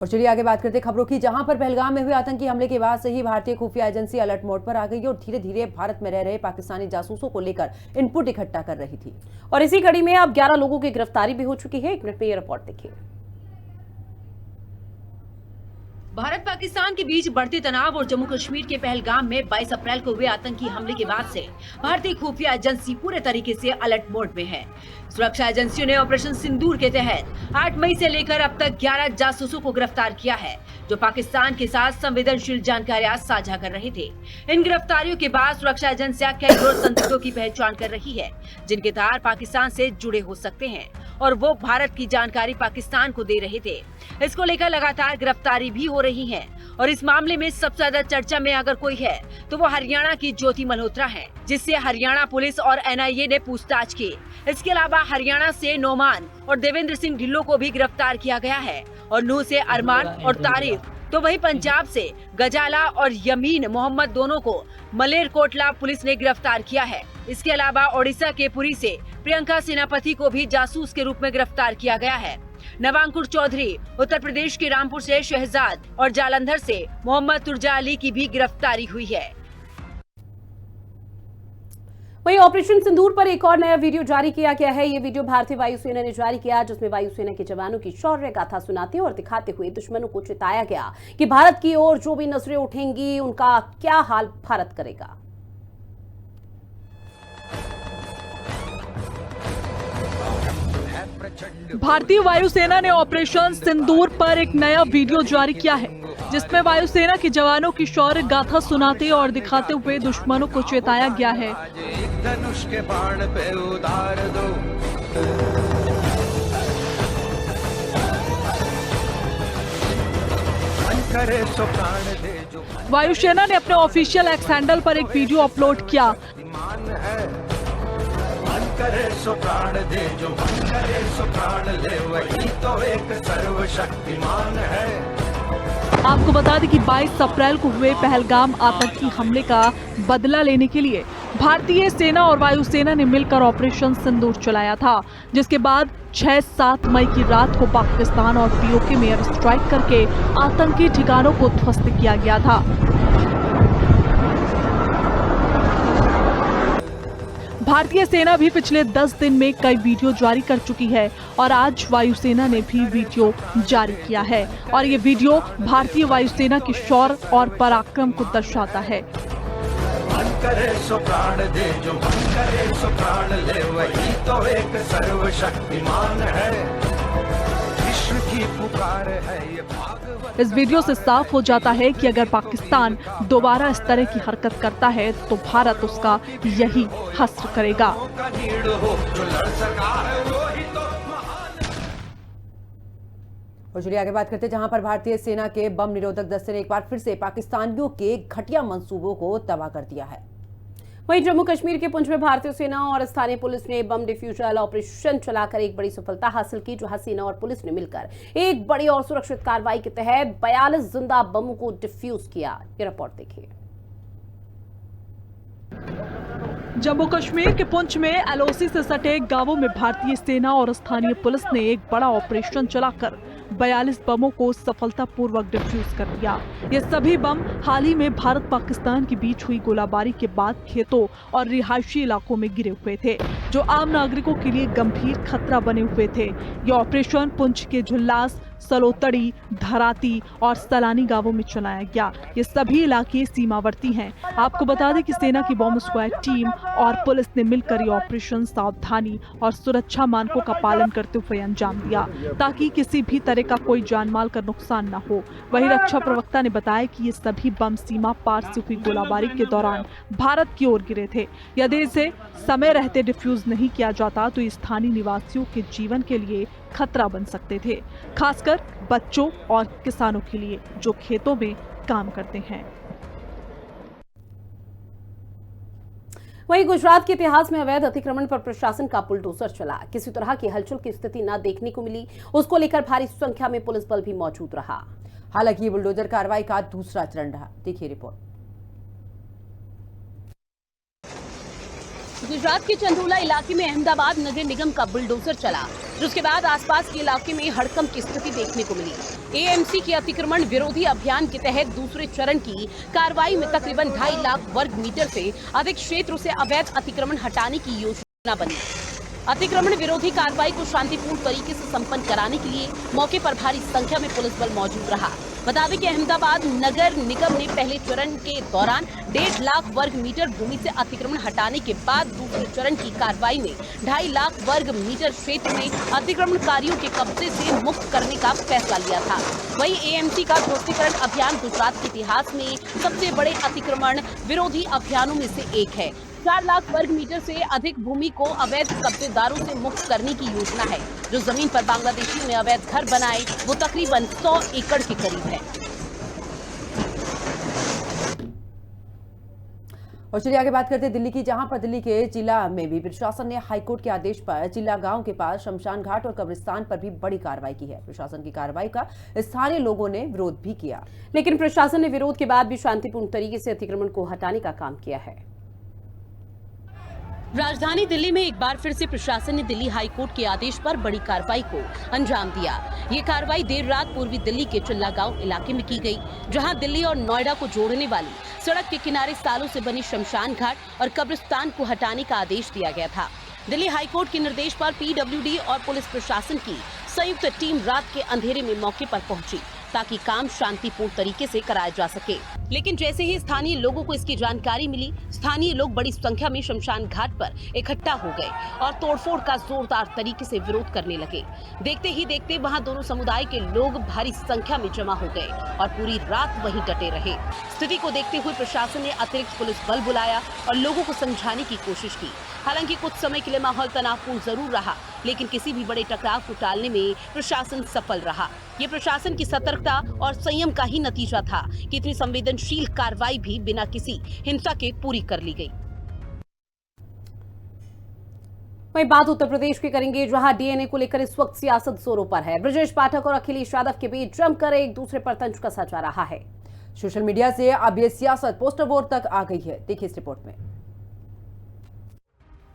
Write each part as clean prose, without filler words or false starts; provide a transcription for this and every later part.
और चलिए आगे बात करते खबरों की, जहां पर पहलगाम में हुए आतंकी हमले के बाद से ही भारतीय खुफिया एजेंसी अलर्ट मोड पर आ गई और धीरे धीरे भारत में रह रहे पाकिस्तानी जासूसों को लेकर इनपुट इकट्ठा कर रही थी। और इसी कड़ी में अब 11 लोगों की गिरफ्तारी भी हो चुकी है। 1 मिनट में ये रिपोर्ट देखिए। भारत पाकिस्तान के बीच बढ़ते तनाव और जम्मू कश्मीर के पहलगाम में 22 अप्रैल को हुए आतंकी हमले के बाद से भारतीय खुफिया एजेंसी पूरे तरीके से अलर्ट मोड में है। सुरक्षा एजेंसियों ने ऑपरेशन सिंदूर के तहत 8 मई से लेकर अब तक 11 जासूसों को गिरफ्तार किया है, जो पाकिस्तान के साथ संवेदनशील जानकारियां साझा कर रहे थे। इन गिरफ्तारियों के बाद सुरक्षा एजेंसियां कई ग्रोह संदिग्धों की पहचान कर रही है, जिनके तार पाकिस्तान से जुड़े हो सकते हैं और वो भारत की जानकारी पाकिस्तान को दे रहे थे। इसको लेकर लगातार गिरफ्तारी भी हो रही है और इस मामले में सबसे ज्यादा चर्चा में अगर कोई है तो वो हरियाणा की ज्योति मल्होत्रा है, जिससे हरियाणा पुलिस और एनआईए ने पूछताछ की। इसके अलावा हरियाणा से नोमान और देवेंद्र सिंह ढिल्लों को भी गिरफ्तार किया गया है और नूह से अरमान और तारिफ, तो वही पंजाब से गजाला और यमीन मोहम्मद दोनों को मलेरकोटला पुलिस ने गिरफ्तार किया है। इसके अलावा ओडिशा के पुरी से प्रियंका सेनापति को भी जासूस के रूप में गिरफ्तार किया गया है। नवांकुर चौधरी, उत्तर प्रदेश के रामपुर से शहजाद और जालंधर से मोहम्मद तुर्जा अली की भी गिरफ्तारी हुई है। वहीं ऑपरेशन सिंदूर पर एक और नया वीडियो जारी किया गया है। ये वीडियो भारतीय वायुसेना ने जारी किया, जिसमें वायुसेना के जवानों की शौर्य गाथा सुनाते और दिखाते हुए दुश्मनों को चेताया गया कि भारत की ओर जो भी नजरें उठेंगी उनका क्या हाल भारत करेगा। भारतीय वायुसेना ने ऑपरेशन सिंदूर पर एक नया वीडियो जारी किया है, जिसमें वायुसेना के जवानों की शौर्य गाथा सुनाते और दिखाते हुए दुश्मनों को चेताया गया है। धनुष के बाण पे उतार दो। वायुसेना ने अपने ऑफिशियल एक्स हैंडल पर एक वीडियो अपलोड किया। करे सो प्राण दे, जो मन करे सो प्राण ले, वही तो एक सर्वशक्तिमान है। आपको बता दें कि 22 अप्रैल को हुए पहलगाम आतंकी हमले का बदला लेने के लिए भारतीय सेना और वायुसेना ने मिलकर ऑपरेशन सिंदूर चलाया था, जिसके बाद 6-7 मई की रात को पाकिस्तान और पीओके में एयर स्ट्राइक करके आतंकी ठिकानों को ध्वस्त किया गया था। भारतीय सेना भी पिछले 10 दिन में कई वीडियो जारी कर चुकी है और आज वायुसेना ने भी वीडियो जारी किया है और ये वीडियो भारतीय वायुसेना की शौर्य और पराक्रम को दर्शाता है। मन करे सो प्राण दे, जो मन करे सो प्राण ले, वही तो एक सर्वशक्तिमान है। विश्व की पुकार है ये भागवत। इस वीडियो से साफ हो जाता है कि अगर पाकिस्तान दोबारा इस तरह की हरकत करता है तो भारत उसका यही हश्र करेगा। और चलिए आगे बात करते हैं, जहां पर भारतीय सेना के बम निरोधक दस्ते ने एक बार फिर से पाकिस्तानियों के घटिया मंसूबों को तबाह कर दिया है। वहीं जम्मू कश्मीर के पुंछ में भारतीय सेना और स्थानीय पुलिस ने बम डिफ्यूजल ऑपरेशन चलाकर एक बड़ी सफलता हासिल की, जहां सेना और पुलिस ने मिलकर एक बड़ी और सुरक्षित कार्रवाई के तहत 42 जिंदा बमों को डिफ्यूज किया। ये रिपोर्ट देखिए। जम्मू कश्मीर के पुंछ में एलओसी से सटे गांवों में भारतीय सेना और स्थानीय पुलिस ने एक बड़ा ऑपरेशन चलाकर 42 बमों को सफलतापूर्वक डिफ्यूज कर दिया। ये सभी बम हाल ही में भारत पाकिस्तान के बीच हुई गोलाबारी के बाद खेतों और रिहायशी इलाकों में गिरे हुए थे, जो आम नागरिकों के लिए गंभीर खतरा बने हुए थे। ये ऑपरेशन पुंछ के झुल्लास, सलोतड़ी, धराती और सलानी गांवों में चलाया गया। ये सभी इलाके सीमावर्ती हैं। आपको बता दें कि सेना की बॉम्ब स्क्वाड टीम और पुलिस ने मिलकर ये ऑपरेशन सावधानी और सुरक्षा मानकों का पालन करते हुए अंजाम दिया, ताकि किसी भी तरह का कोई जानमाल का नुकसान न हो। वहीं रक्षा प्रवक्ता ने बताया कि ये सभी बम सीमा पार से हुई गोलाबारी के दौरान भारत की ओर गिरे थे। यदि इसे समय रहते डिफ्यूज नहीं किया जाता तो स्थानीय निवासियों के जीवन के लिए खतरा बन सकते थे, खासकर बच्चों और किसानों के लिए जो खेतों में काम करते हैं। वहीं गुजरात के इतिहास में अवैध अतिक्रमण पर प्रशासन का बुलडोजर चला। किसी तरह की हलचल की स्थिति न देखने को मिली। उसको लेकर भारी संख्या में पुलिस बल भी मौजूद रहा। हालांकि ये बुलडोजर कार्रवाई का दूसरा चरण रहा। देखिए रिपोर्ट। गुजरात के चंदोला इलाके में अहमदाबाद नगर निगम का बुलडोजर चला, जिसके बाद आसपास के इलाके में हड़कंप की स्थिति देखने को मिली। एएमसी के अतिक्रमण विरोधी अभियान के तहत दूसरे चरण की कार्रवाई में तकरीबन 2.5 लाख वर्ग मीटर से अधिक क्षेत्र से अवैध अतिक्रमण हटाने की योजना बनी। अतिक्रमण विरोधी कार्रवाई को शांतिपूर्ण तरीके से संपन्न कराने के लिए मौके पर भारी संख्या में पुलिस बल मौजूद रहा। बता दें कि अहमदाबाद नगर निगम ने पहले चरण के दौरान 1.5 लाख वर्ग मीटर भूमि से अतिक्रमण हटाने के बाद दूसरे चरण की कार्रवाई में 2.5 लाख वर्ग मीटर क्षेत्र में अतिक्रमणकारियों के कब्जे से मुक्त करने का फैसला लिया था। वहीं एएमसी का ध्वस्तीकरण अभियान गुजरात के इतिहास में सबसे बड़े अतिक्रमण विरोधी अभियानों में से एक है। 4 लाख वर्ग मीटर से अधिक भूमि को अवैध कब्जेदारों से मुक्त करने की योजना है। जो जमीन पर बांग्लादेशियों ने अवैध घर बनाए वो तकरीबन 100 एकड़ के करीब है। और चलिए आगे बात करते हैं दिल्ली की, जहां पर दिल्ली के चिल्ला में भी प्रशासन ने हाईकोर्ट के आदेश पर चिल्ला गांव के पास शमशान घाट और कब्रिस्तान पर भी बड़ी कार्रवाई की है। प्रशासन की कार्रवाई का स्थानीय लोगों ने विरोध भी किया, लेकिन प्रशासन ने विरोध के बाद भी शांतिपूर्ण तरीके से अतिक्रमण को हटाने का काम किया है। राजधानी दिल्ली में एक बार फिर से प्रशासन ने दिल्ली हाईकोर्ट के आदेश पर बड़ी कार्रवाई को अंजाम दिया। ये कार्रवाई देर रात पूर्वी दिल्ली के चिल्ला गांव इलाके में की गई, जहां दिल्ली और नोएडा को जोड़ने वाली सड़क के किनारे सालों से बनी शमशान घाट और कब्रिस्तान को हटाने का आदेश दिया गया था। दिल्ली हाईकोर्ट के निर्देश पर पीडब्ल्यूडी और पुलिस प्रशासन की संयुक्त टीम रात के अंधेरे में मौके पर पहुंची ताकि काम शांतिपूर्ण तरीके से कराया जा सके। लेकिन जैसे ही स्थानीय लोगों को इसकी जानकारी मिली, स्थानीय लोग बड़ी संख्या में शमशान घाट पर इकट्ठा हो गए और तोड़फोड़ का जोरदार तरीके से विरोध करने लगे। देखते ही देखते वहां दोनों समुदाय के लोग भारी संख्या में जमा हो गए और पूरी रात वहीं डटे रहे। स्थिति को देखते हुए प्रशासन ने अतिरिक्त पुलिस बल बुलाया और लोगों को समझाने की कोशिश की। हालांकि कुछ समय के लिए माहौल तनावपूर्ण जरूर रहा, लेकिन किसी भी बड़े टकराव को टालने में प्रशासन सफल रहा। ये प्रशासन की सतर्कता और संयम का ही नतीजा था कि इतनी संवेदनशील कार्रवाई भी बिना किसी हिंसा के पूरी कर ली गई। वहीं बात उत्तर प्रदेश की करेंगे, जहां डीएनए को लेकर इस वक्त सियासत जोरों पर है। ब्रजेश पाठक और अखिलेश यादव के बीच जमकर एक दूसरे पर तंज कसा जा रहा है। सोशल मीडिया से अब ये सियासत पोस्टर वोर तक आ गई है। देखिए इस रिपोर्ट में।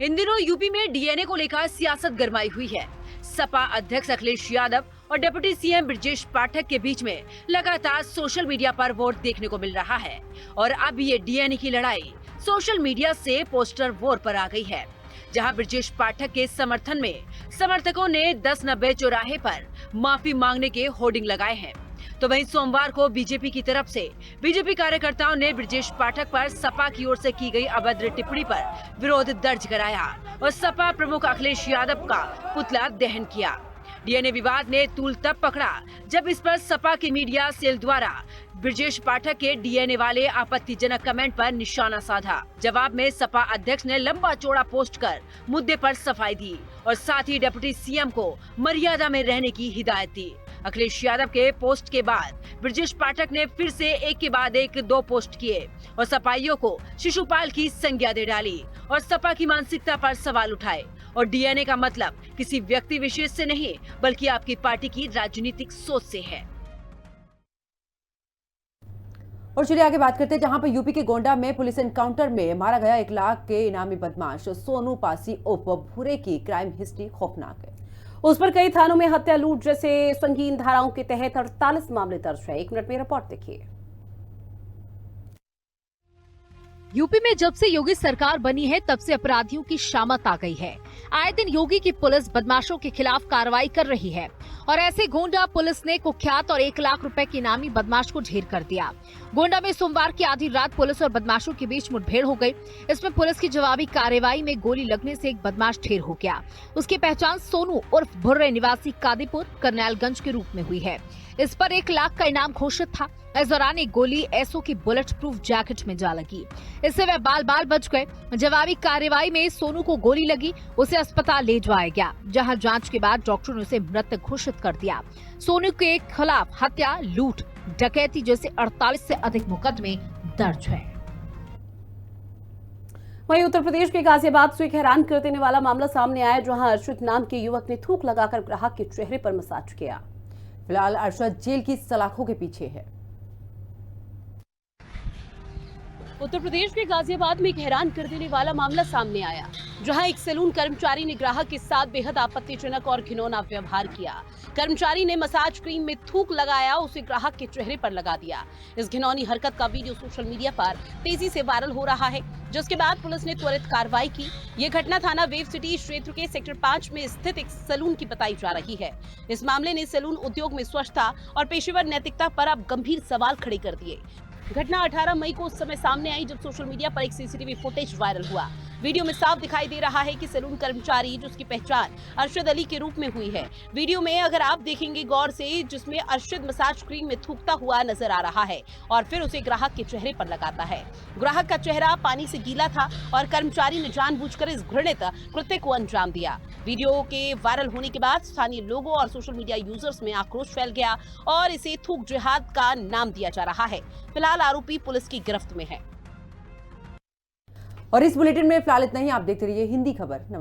इन दिनों यूपी में डीएनए को लेकर सियासत गरमाई हुई है। सपा अध्यक्ष अखिलेश यादव और डिप्टी सीएम ब्रजेश पाठक के बीच में लगातार सोशल मीडिया पर वोट देखने को मिल रहा है और अब ये डीएनए की लड़ाई सोशल मीडिया से पोस्टर वोर पर आ गई है, जहां ब्रजेश पाठक के समर्थन में समर्थकों ने 1090 चौराहे पर माफी मांगने के होर्डिंग लगाए हैं। तो वहीं सोमवार को बीजेपी की तरफ से बीजेपी कार्यकर्ताओं ने ब्रजेश पाठक पर सपा की ओर से की गई अभद्र टिप्पणी पर विरोध दर्ज कराया और सपा प्रमुख अखिलेश यादव का पुतला दहन किया। डीएनए विवाद ने तूल तब पकड़ा जब इस पर सपा के मीडिया सेल द्वारा ब्रजेश पाठक के डीएनए वाले आपत्तिजनक कमेंट पर निशाना साधा। जवाब में सपा अध्यक्ष ने लंबा चौड़ा पोस्ट कर मुद्दे पर सफाई दी और साथ ही डिप्टी सीएम को मर्यादा में रहने की हिदायत दी। अखिलेश यादव के पोस्ट के बाद ब्रजेश पाठक ने फिर से एक के बाद एक 2 पोस्ट किए और सपाइयों को शिशुपाल की संज्ञा दे डाली और सपा की मानसिकता पर सवाल उठाए और डीएनए का मतलब किसी व्यक्ति विशेष से नहीं बल्कि आपकी पार्टी की राजनीतिक सोच से है। और चलिए आगे बात करते हैं, जहां पर यूपी के गोंडा में पुलिस एनकाउंटर में मारा गया 1 लाख के इनामी बदमाश सोनू पासी उर्फ भूरे की क्राइम हिस्ट्री खौफनाक है। उस पर कई थानों में हत्या, लूट जैसे संगीन धाराओं के तहत 48 मामले दर्ज है। 1 मिनट में रिपोर्ट देखिए। यूपी में जब से योगी सरकार बनी है तब से अपराधियों की शामत आ गई है। आए दिन योगी की पुलिस बदमाशों के खिलाफ कार्रवाई कर रही है और ऐसे गोंडा पुलिस ने कुख्यात और 1 लाख रुपए के इनामी बदमाश को ढेर कर दिया। गोंडा में सोमवार की आधी रात पुलिस और बदमाशों के बीच मुठभेड़ हो गई। इसमें पुलिस की जवाबी कार्रवाई में गोली लगने से एक बदमाश ढेर हो गया। उसकी पहचान सोनू उर्फ भुर्रे निवासी कादीपुर करनैलगंज के रूप में हुई है। इस पर 1 लाख का इनाम घोषित था। इस दौरान एक गोली एसओ की बुलेट प्रूफ जैकेट में जा लगी। इससे वह बाल बाल बच गए। जवाबी कार्रवाई में सोनू को गोली लगी, उसे अस्पताल ले जाया गया, जहां जांच के बाद डॉक्टरों ने उसे मृत घोषित कर दिया। सोनू के खिलाफ हत्या, लूट, डकैती जैसे 48 से अधिक मुकदमे दर्ज है। वहीं उत्तर प्रदेश के गाजियाबाद से एक हैरान कर देने वाला मामला सामने आया, जहां अर्शद नाम के युवक ने थूक लगाकर ग्राहक के चेहरे पर मसाज किया। फिलहाल अर्शद जेल की सलाखों के पीछे है। उत्तर प्रदेश के गाजियाबाद में एक हैरान कर देने वाला मामला सामने आया, जहां एक सैलून कर्मचारी ने ग्राहक के साथ बेहद आपत्तिजनक और घिनौना व्यवहार किया। कर्मचारी ने मसाज क्रीम में थूक लगाया, उसे ग्राहक के चेहरे पर लगा दिया। इस घिनौनी हरकत का वीडियो सोशल मीडिया पर तेजी से वायरल हो रहा है, जिसके बाद पुलिस ने त्वरित कार्रवाई की। ये घटना थाना वेव सिटी क्षेत्र के सेक्टर 5 में स्थित एक सैलून की बताई जा रही है। इस मामले ने सैलून उद्योग में स्वच्छता और पेशेवर नैतिकता पर अब गंभीर सवाल खड़े कर दिए। घटना 18 मई को उस समय सामने आई जब सोशल मीडिया पर एक सीसीटीवी फुटेज वायरल हुआ। वीडियो में साफ दिखाई दे रहा है कि सैलून कर्मचारी, जिसकी पहचान अरशद अली के रूप में हुई है, वीडियो में अगर आप देखेंगे गौर से, जिसमें अरशद मसाज क्रीम में थूकता हुआ नजर आ रहा है और फिर उसे ग्राहक के चेहरे पर लगाता है। ग्राहक का चेहरा पानी से गीला था और कर्मचारी ने जानबूझकर इस घृणित कृत्य को अंजाम दिया। वीडियो के वायरल होने के बाद स्थानीय लोगों और सोशल मीडिया यूजर्स में आक्रोश फैल गया और इसे थूक जिहाद का नाम दिया जा रहा है। फिलहाल आरोपी पुलिस की गिरफ्त में है। और इस बुलेटिन में फिलहाल इतना ही। आप देखते रहिए हिंदी खबर। नमस्कार।